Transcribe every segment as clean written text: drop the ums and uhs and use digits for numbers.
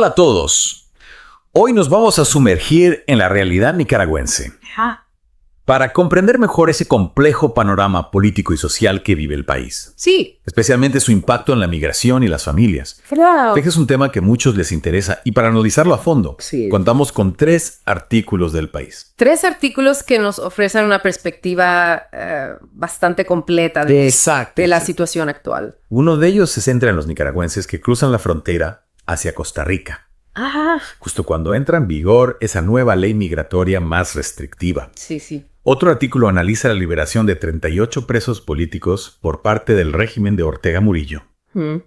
a todos. Hoy nos vamos a sumergir en la realidad nicaragüense para comprender mejor ese complejo panorama político y social que vive el país. Sí. Especialmente su impacto en la migración y las familias. Claro. Sé que es un tema que a muchos les interesa y para analizarlo a fondo, Sí. contamos con 3 artículos del país. 3 artículos que nos ofrecen una perspectiva bastante completa Exacto. de la situación actual. Uno de ellos se centra en los nicaragüenses que cruzan la frontera hacia Costa Rica, justo cuando entra en vigor esa nueva ley migratoria más restrictiva. Sí. Otro artículo analiza la liberación de 38 presos políticos por parte del régimen de Ortega Murillo.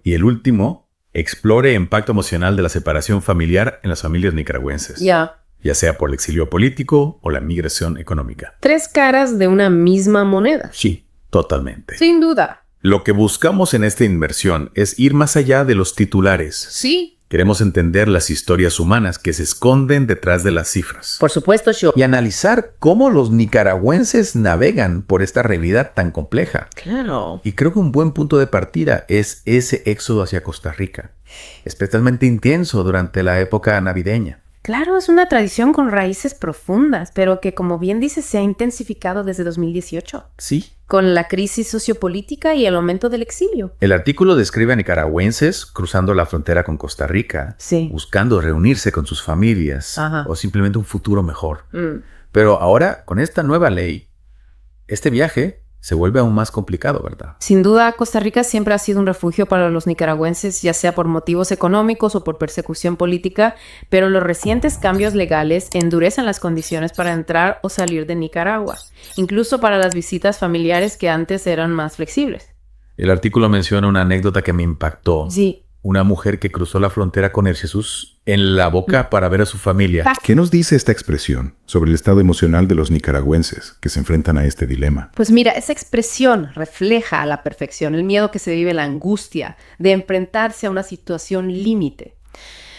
Y el último, explore el impacto emocional de la separación familiar en las familias nicaragüenses. Ya sea por el exilio político o la migración económica. 3 caras de una misma moneda. Sí, totalmente. Sin duda. Lo que buscamos en esta inmersión es ir más allá de los titulares. Sí. Queremos entender las historias humanas que se esconden detrás de las cifras. Por supuesto, yo. Y analizar cómo los nicaragüenses navegan por esta realidad tan compleja. Claro. Y creo que un buen punto de partida es ese éxodo hacia Costa Rica, especialmente intenso durante la época navideña. Claro, es una tradición con raíces profundas, pero que, como bien dices, se ha intensificado desde 2018. Sí. Con la crisis sociopolítica y el aumento del exilio. El artículo describe a nicaragüenses cruzando la frontera con Costa Rica, buscando reunirse con sus familias o simplemente un futuro mejor. Pero ahora, con esta nueva ley, este viaje se vuelve aún más complicado, ¿verdad? Sin duda, Costa Rica siempre ha sido un refugio para los nicaragüenses, ya sea por motivos económicos o por persecución política, pero los recientes cambios legales endurecen las condiciones para entrar o salir de Nicaragua, incluso para las visitas familiares que antes eran más flexibles. El artículo menciona una anécdota que me impactó. Sí. Una mujer que cruzó la frontera con el Jesús en la boca para ver a su familia. ¿Qué nos dice esta expresión sobre el estado emocional de los nicaragüenses que se enfrentan a este dilema? Pues mira, esa expresión refleja a la perfección el miedo que se vive, la angustia de enfrentarse a una situación límite.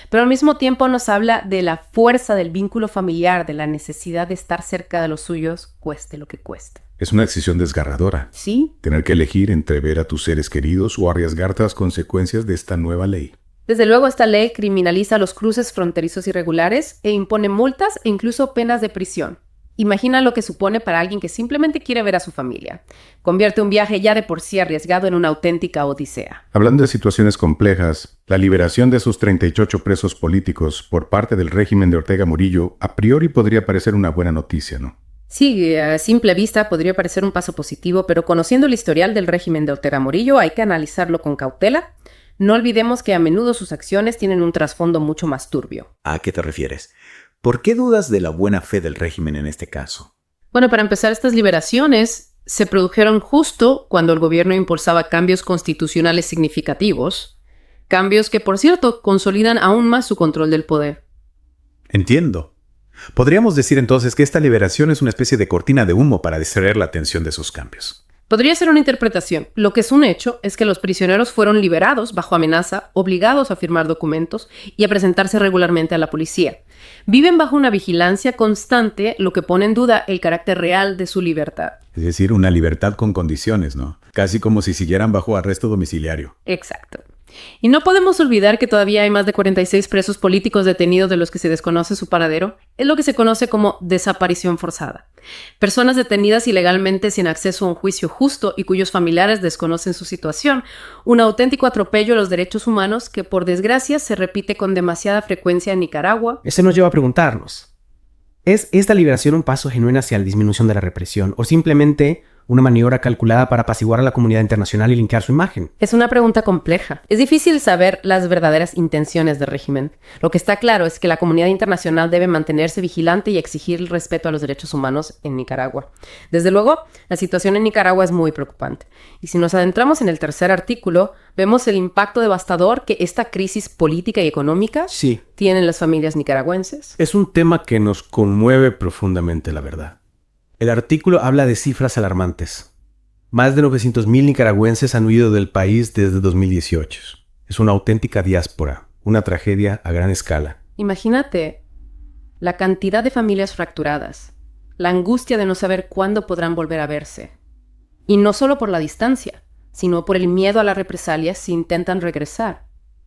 Pero al mismo tiempo nos habla de la fuerza del vínculo familiar, de la necesidad de estar cerca de los suyos, cueste lo que cueste. Es una decisión desgarradora. Sí. Tener que elegir entre ver a tus seres queridos o arriesgarte a las consecuencias de esta nueva ley. Desde luego, esta ley criminaliza los cruces fronterizos irregulares e impone multas e incluso penas de prisión. Imagina lo que supone para alguien que simplemente quiere ver a su familia. Convierte un viaje ya de por sí arriesgado en una auténtica odisea. Hablando de situaciones complejas, la liberación de esos 38 presos políticos por parte del régimen de Ortega Murillo a priori podría parecer una buena noticia, ¿no? Sí, a simple vista podría parecer un paso positivo, pero conociendo el historial del régimen de Ortega Murillo hay que analizarlo con cautela. No olvidemos que a menudo sus acciones tienen un trasfondo mucho más turbio. ¿A qué te refieres? ¿Por qué dudas de la buena fe del régimen en este caso? Bueno, para empezar, estas liberaciones se produjeron justo cuando el gobierno impulsaba cambios constitucionales significativos, cambios que, por cierto, consolidan aún más su control del poder. Entiendo. Podríamos decir entonces que esta liberación es una especie de cortina de humo para distraer la atención de esos cambios. Podría ser una interpretación. Lo que es un hecho es que los prisioneros fueron liberados bajo amenaza, obligados a firmar documentos y a presentarse regularmente a la policía. Viven bajo una vigilancia constante, lo que pone en duda el carácter real de su libertad. Es decir, una libertad con condiciones, ¿no? Casi como si siguieran bajo arresto domiciliario. Exacto. Y no podemos olvidar que todavía hay más de 46 presos políticos detenidos de los que se desconoce su paradero. Es lo que se conoce como desaparición forzada. Personas detenidas ilegalmente sin acceso a un juicio justo y cuyos familiares desconocen su situación. Un auténtico atropello a los derechos humanos que, por desgracia, se repite con demasiada frecuencia en Nicaragua. Eso nos lleva a preguntarnos, ¿es esta liberación un paso genuino hacia la disminución de la represión o simplemente una maniobra calculada para apaciguar a la comunidad internacional y limpiar su imagen? Es una pregunta compleja. Es difícil saber las verdaderas intenciones del régimen. Lo que está claro es que la comunidad internacional debe mantenerse vigilante y exigir el respeto a los derechos humanos en Nicaragua. Desde luego, la situación en Nicaragua es muy preocupante. Y si nos adentramos en el tercer artículo, vemos el impacto devastador que esta crisis política y económica tiene en las familias nicaragüenses. Es un tema que nos conmueve profundamente, la verdad. El artículo habla de cifras alarmantes. Más de 900,000 nicaragüenses han huido del país desde 2018. Es una auténtica diáspora, una tragedia a gran escala. Imagínate la cantidad de familias fracturadas, la angustia de no saber cuándo podrán volver a verse. Y no solo por la distancia, sino por el miedo a las represalias si intentan regresar.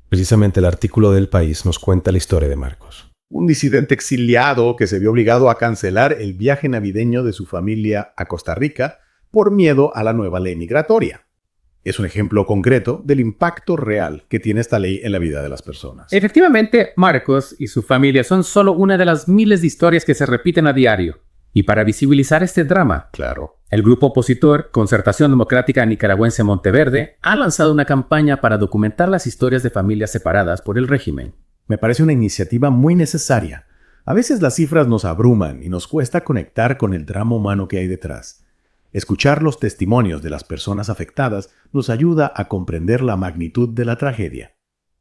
Precisamente el artículo del País nos cuenta la historia de Marcos. Un disidente exiliado que se vio obligado a cancelar el viaje navideño de su familia a Costa Rica por miedo a la nueva ley migratoria. Es un ejemplo concreto del impacto real que tiene esta ley en la vida de las personas. Efectivamente, Marcos y su familia son solo una de las miles de historias que se repiten a diario. Y para visibilizar este drama, Claro. el grupo opositor Concertación Democrática Nicaragüense Monteverde ha lanzado una campaña para documentar las historias de familias separadas por el régimen. Me parece una iniciativa muy necesaria. A veces las cifras nos abruman y nos cuesta conectar con el drama humano que hay detrás. Escuchar los testimonios de las personas afectadas nos ayuda a comprender la magnitud de la tragedia.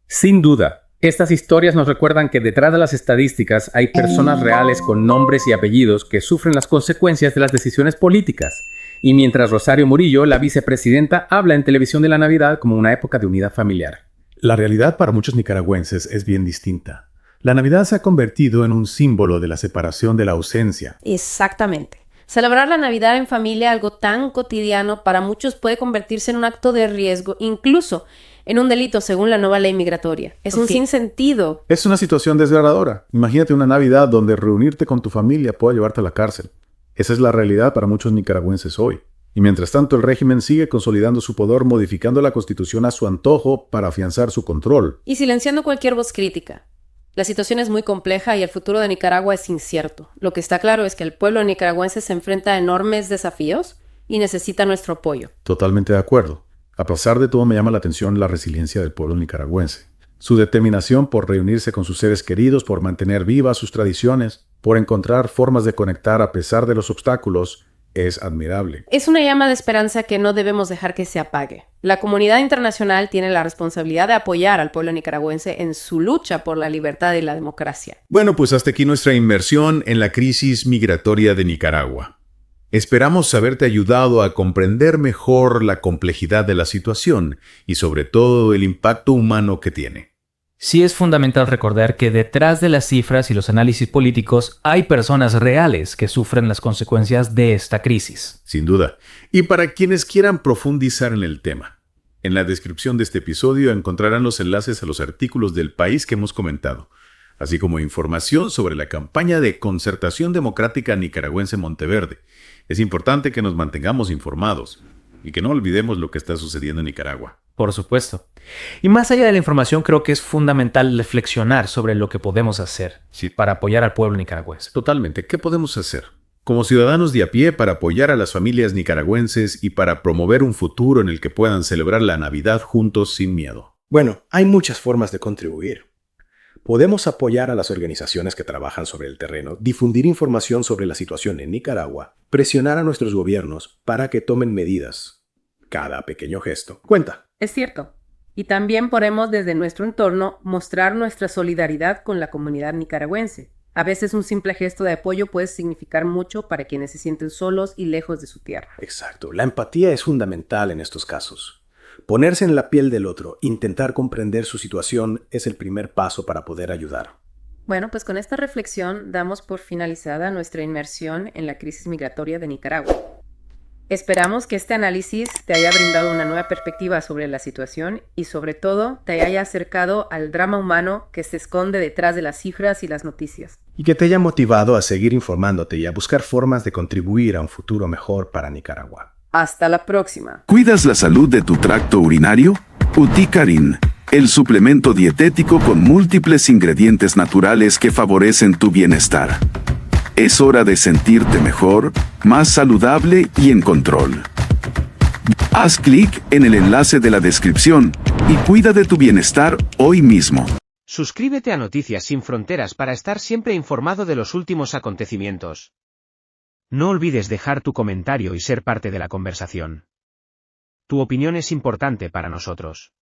Sin duda, estas historias nos recuerdan que detrás de las estadísticas hay personas reales con nombres y apellidos que sufren las consecuencias de las decisiones políticas. Y mientras Rosario Murillo, la vicepresidenta, habla en televisión de la Navidad como una época de unidad familiar. La realidad para muchos nicaragüenses es bien distinta. La Navidad se ha convertido en un símbolo de la separación de la ausencia. Exactamente. Celebrar la Navidad en familia, algo tan cotidiano, para muchos puede convertirse en un acto de riesgo, incluso en un delito según la nueva ley migratoria. Es un sinsentido. Es una situación desgarradora. Imagínate una Navidad donde reunirte con tu familia puede llevarte a la cárcel. Esa es la realidad para muchos nicaragüenses hoy. Y mientras tanto el régimen sigue consolidando su poder, modificando la Constitución a su antojo para afianzar su control. Y silenciando cualquier voz crítica. La situación es muy compleja y el futuro de Nicaragua es incierto. Lo que está claro es que el pueblo nicaragüense se enfrenta a enormes desafíos y necesita nuestro apoyo. Totalmente de acuerdo. A pesar de todo, me llama la atención la resiliencia del pueblo nicaragüense. Su determinación por reunirse con sus seres queridos, por mantener vivas sus tradiciones, por encontrar formas de conectar a pesar de los obstáculos, es admirable. Es una llama de esperanza que no debemos dejar que se apague. La comunidad internacional tiene la responsabilidad de apoyar al pueblo nicaragüense en su lucha por la libertad y la democracia. Bueno, pues hasta aquí nuestra inmersión en la crisis migratoria de Nicaragua. Esperamos haberte ayudado a comprender mejor la complejidad de la situación y sobre todo el impacto humano que tiene. Sí es fundamental recordar que detrás de las cifras y los análisis políticos hay personas reales que sufren las consecuencias de esta crisis. Sin duda. Y para quienes quieran profundizar en el tema, en la descripción de este episodio encontrarán los enlaces a los artículos del País que hemos comentado, así como información sobre la campaña de Concertación Democrática Nicaragüense Monteverde. Es importante que nos mantengamos informados y que no olvidemos lo que está sucediendo en Nicaragua. Por supuesto. Y más allá de la información, creo que es fundamental reflexionar sobre lo que podemos hacer para apoyar al pueblo nicaragüense. Totalmente. ¿Qué podemos hacer? Como ciudadanos de a pie para apoyar a las familias nicaragüenses y para promover un futuro en el que puedan celebrar la Navidad juntos sin miedo. Bueno, hay muchas formas de contribuir. Podemos apoyar a las organizaciones que trabajan sobre el terreno, difundir información sobre la situación en Nicaragua, presionar a nuestros gobiernos para que tomen medidas. Cada pequeño gesto cuenta. Es cierto. Y también podemos desde nuestro entorno mostrar nuestra solidaridad con la comunidad nicaragüense. A veces un simple gesto de apoyo puede significar mucho para quienes se sienten solos y lejos de su tierra. Exacto. La empatía es fundamental en estos casos. Ponerse en la piel del otro, intentar comprender su situación es el primer paso para poder ayudar. Bueno, pues con esta reflexión damos por finalizada nuestra inmersión en la crisis migratoria de Nicaragua. Esperamos que este análisis te haya brindado una nueva perspectiva sobre la situación y sobre todo te haya acercado al drama humano que se esconde detrás de las cifras y las noticias. Y que te haya motivado a seguir informándote y a buscar formas de contribuir a un futuro mejor para Nicaragua. Hasta la próxima. ¿Cuidas la salud de tu tracto urinario? Uticarin, el suplemento dietético con múltiples ingredientes naturales que favorecen tu bienestar. Es hora de sentirte mejor, más saludable y en control. Haz clic en el enlace de la descripción y cuida de tu bienestar hoy mismo. Suscríbete a Noticias Sin Fronteras para estar siempre informado de los últimos acontecimientos. No olvides dejar tu comentario y ser parte de la conversación. Tu opinión es importante para nosotros.